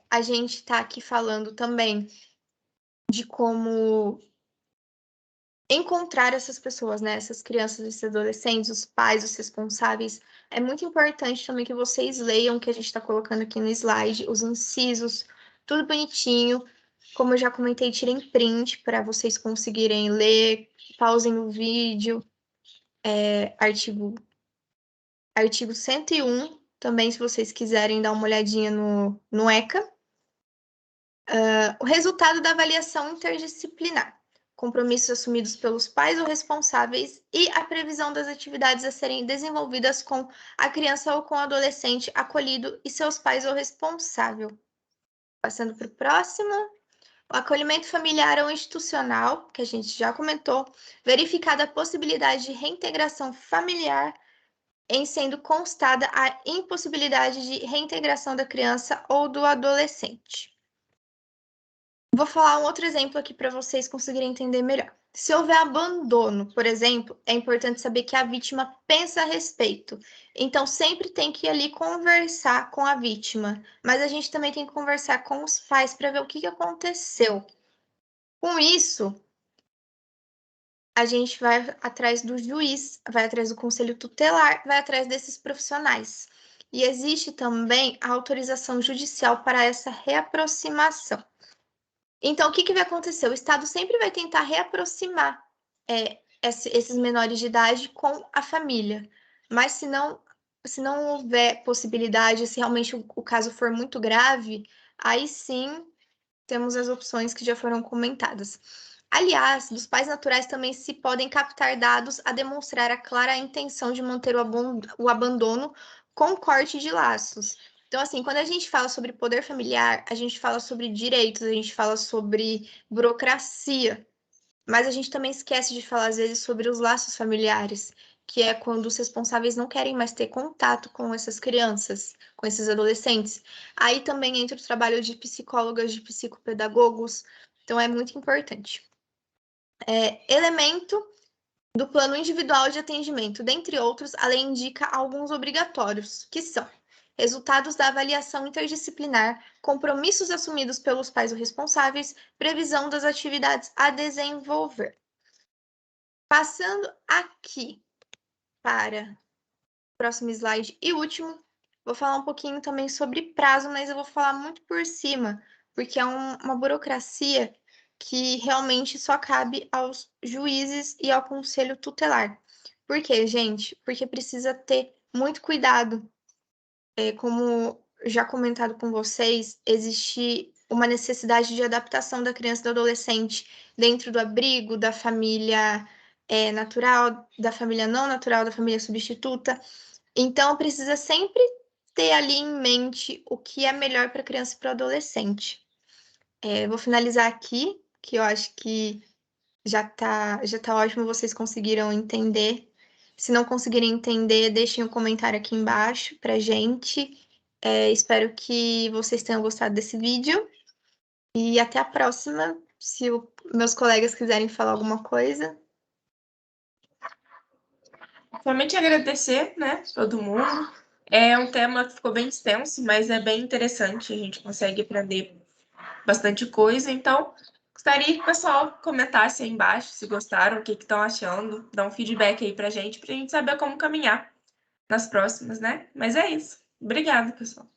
A gente está aqui falando também de como encontrar essas pessoas, né? Essas crianças, esses adolescentes, os pais, os responsáveis. É muito importante também que vocês leiam o que a gente está colocando aqui no slide, os incisos, tudo bonitinho. Como eu já comentei, tirem print para vocês conseguirem ler, pausem o vídeo. Artigo 101, também, se vocês quiserem dar uma olhadinha no ECA. O resultado da avaliação interdisciplinar. Compromissos assumidos pelos pais ou responsáveis e a previsão das atividades a serem desenvolvidas com a criança ou com o adolescente acolhido e seus pais ou responsável. Passando para o próximo. O acolhimento familiar ou institucional, que a gente já comentou, verificada a possibilidade de reintegração familiar em sendo constada a impossibilidade de reintegração da criança ou do adolescente. Vou falar um outro exemplo aqui para vocês conseguirem entender melhor. Se houver abandono, por exemplo, é importante saber que a vítima pensa a respeito. Então, sempre tem que ir ali conversar com a vítima. Mas a gente também tem que conversar com os pais para ver o que aconteceu. Com isso, a gente vai atrás do juiz, vai atrás do conselho tutelar, vai atrás desses profissionais. E existe também a autorização judicial para essa reaproximação. Então, o que vai acontecer? O Estado sempre vai tentar reaproximar esses menores de idade com a família. Mas se não houver possibilidade, se realmente o caso for muito grave, aí sim temos as opções que já foram comentadas. Aliás, dos pais naturais também se podem captar dados a demonstrar a clara intenção de manter o abandono com corte de laços. Então, assim, quando a gente fala sobre poder familiar, a gente fala sobre direitos, a gente fala sobre burocracia, mas a gente também esquece de falar, às vezes, sobre os laços familiares, que é quando os responsáveis não querem mais ter contato com essas crianças, com esses adolescentes. Aí também entra o trabalho de psicólogas, de psicopedagogos, então é muito importante. Elemento do plano individual de atendimento, dentre outros, a lei indica alguns obrigatórios, que são resultados da avaliação interdisciplinar, compromissos assumidos pelos pais ou responsáveis, previsão das atividades a desenvolver. Passando aqui para o próximo slide e último, vou falar um pouquinho também sobre prazo, mas eu vou falar muito por cima, porque é uma burocracia que realmente só cabe aos juízes e ao conselho tutelar. Por quê, gente? Porque precisa ter muito cuidado. Como já comentado com vocês, existe uma necessidade de adaptação da criança e do adolescente dentro do abrigo, da família natural, da família não natural, da família substituta. Então, precisa sempre ter ali em mente o que é melhor para a criança e para o adolescente. Vou finalizar aqui, que eu acho que já tá ótimo, vocês conseguiram entender. Se não conseguirem entender, deixem um comentário aqui embaixo pra gente. Espero que vocês tenham gostado desse vídeo. E até a próxima, se meus colegas quiserem falar alguma coisa. Somente agradecer, né, todo mundo. É um tema que ficou bem extenso, mas é bem interessante. A gente consegue aprender bastante coisa. Então, gostaria que o pessoal comentasse aí embaixo se gostaram, o que estão achando, dá um feedback aí pra gente saber como caminhar nas próximas, né? Mas é isso. Obrigada, pessoal.